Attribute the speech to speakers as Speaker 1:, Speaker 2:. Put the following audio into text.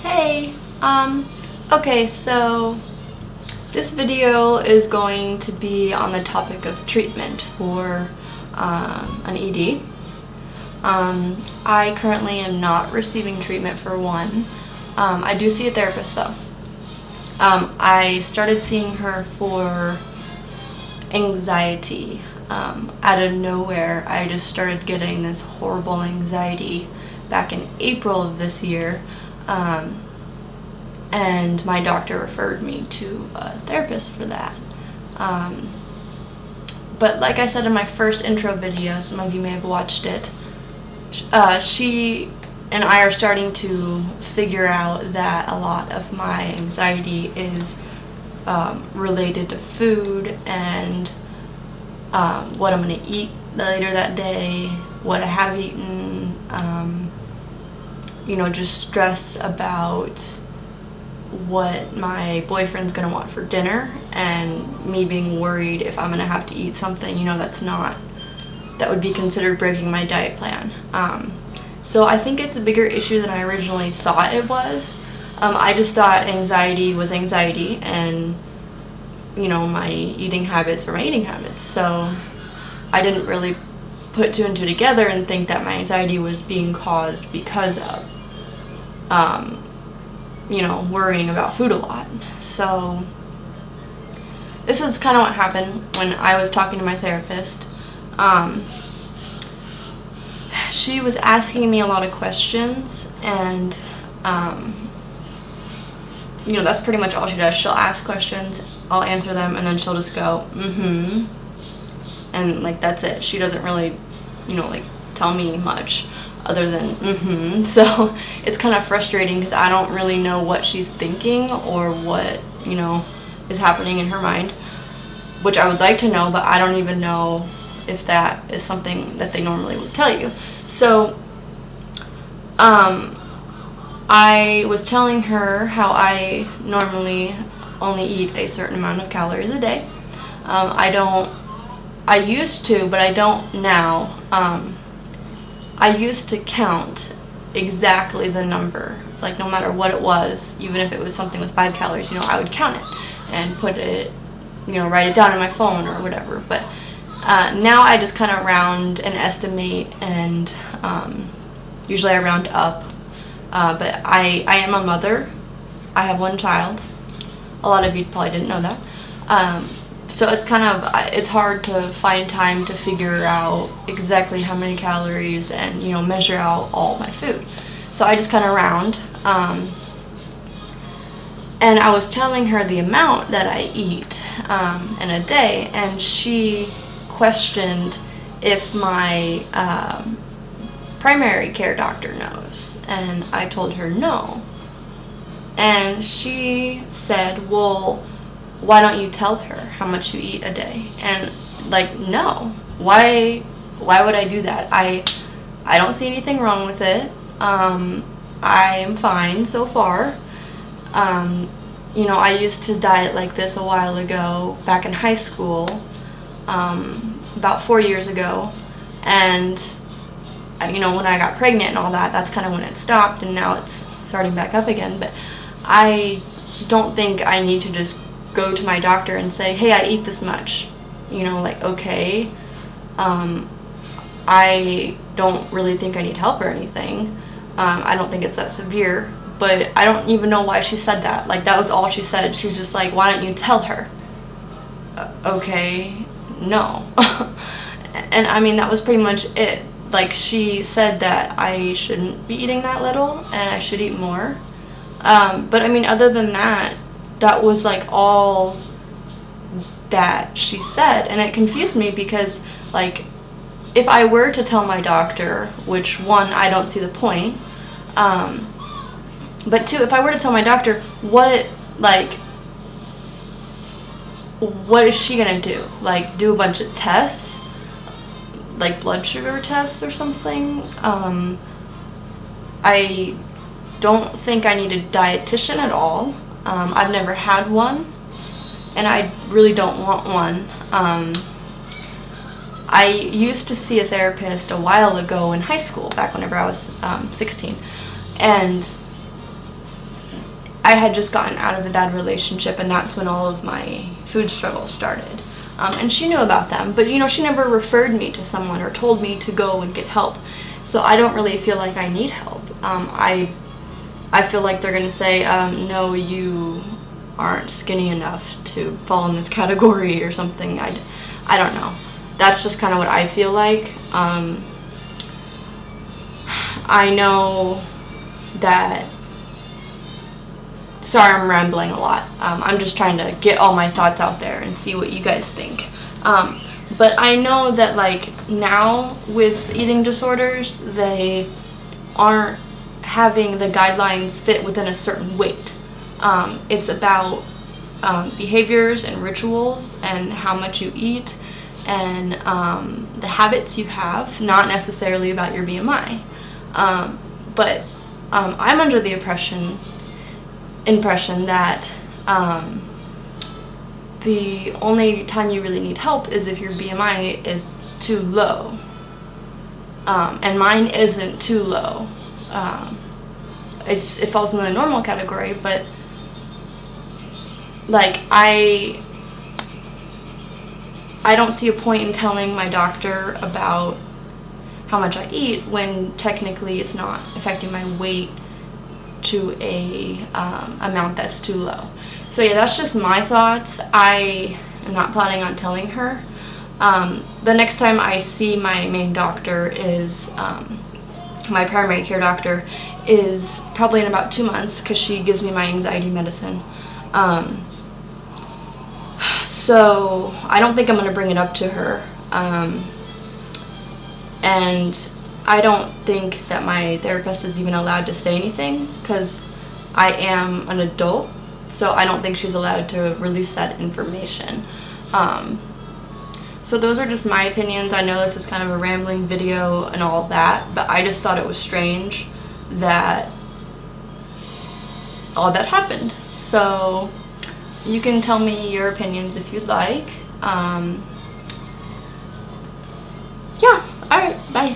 Speaker 1: Hey, okay, so this video is going to be on the topic of treatment for an ED. I currently am not receiving treatment for one. I do see a therapist though. I started seeing her for anxiety. Out of nowhere, I just started getting this horrible anxiety back in April of this year. And my doctor referred me to a therapist for that. But like I said in my first intro video, some of you may have watched it, she and I are starting to figure out that a lot of my anxiety is related to food and what I'm going to eat later that day, what I have eaten, just stress about what my boyfriend's gonna want for dinner, and me being worried if I'm gonna have to eat something, that would be considered breaking my diet plan. So I think it's a bigger issue than I originally thought it was. I just thought anxiety was anxiety, and my eating habits were my eating habits. So I didn't really put two and two together and think that my anxiety was being caused because of worrying about food a lot. So this is kind of what happened when I was talking to my therapist. She was asking me a lot of questions, and that's pretty much all she does. She'll ask questions, I'll answer them, and then she'll just go, and that's it. She doesn't really, tell me much other than So it's kind of frustrating because I don't really know what she's thinking or what, is happening in her mind, which I would like to know, but I don't even know if that is something that they normally would tell you. So I was telling her how I normally only eat a certain amount of calories a day. I used to, but I don't now. I used to count exactly the number, no matter what it was, even if it was something with 5 calories, I would count it and put it, write it down on my phone or whatever. But now I just kind of round and estimate, and usually I round up. But I am a mother. I have one child. A lot of you probably didn't know that. So it's hard to find time to figure out exactly how many calories and, measure out all my food. So I just kind of round. And I was telling her the amount that I eat in a day, and she questioned if my primary care doctor knows. And I told her no. And she said, well, why don't you tell her how much you eat a day? And no, why would I do that? I don't see anything wrong with it. I am fine so far. I used to diet like this a while ago, back in high school, about 4 years ago, and when I got pregnant and all that, that's kind of when it stopped, and now it's starting back up again. But I don't think I need to just go to my doctor and say, hey, I eat this much, okay. I don't really think I need help or anything. I don't think it's that severe, but I don't even know why she said that. That was all she said. She's just like, why don't you tell her? Okay, no. And that was pretty much it. She said that I shouldn't be eating that little and I should eat more. But other than that, that was all that she said, and it confused me because if I were to tell my doctor, which one, I don't see the point, but two, if I were to tell my doctor, what is she gonna do? Do a bunch of tests, blood sugar tests or something? I don't think I need a dietitian at all. I've never had one, and I really don't want one. I used to see a therapist a while ago in high school, back whenever I was 16, and I had just gotten out of a bad relationship, and that's when all of my food struggles started. And she knew about them, but she never referred me to someone or told me to go and get help. So I don't really feel like I need help. I feel like they're gonna say, no, you aren't skinny enough to fall in this category or something. I don't know. That's just kind of what I feel like. I know that. Sorry, I'm rambling a lot. I'm just trying to get all my thoughts out there and see what you guys think. But I know that, like, now with eating disorders, they aren't having the guidelines fit within a certain weight. It's about behaviors and rituals and how much you eat and the habits you have, not necessarily about your BMI. But I'm under the impression that the only time you really need help is if your BMI is too low. And mine isn't too low. It falls in the normal category, but like I don't see a point in telling my doctor about how much I eat when technically it's not affecting my weight to a amount that's too low. So yeah, that's just my thoughts. I am not planning on telling her. The next time I see my main doctor is my primary care doctor is probably in about 2 months because she gives me my anxiety medicine. So I don't think I'm going to bring it up to her. And I don't think that my therapist is even allowed to say anything because I am an adult, so I don't think she's allowed to release that information. So those are just my opinions. I know this is kind of a rambling video and all that, but I just thought it was strange that all that happened. So you can tell me your opinions if you'd like. Yeah, alright, bye.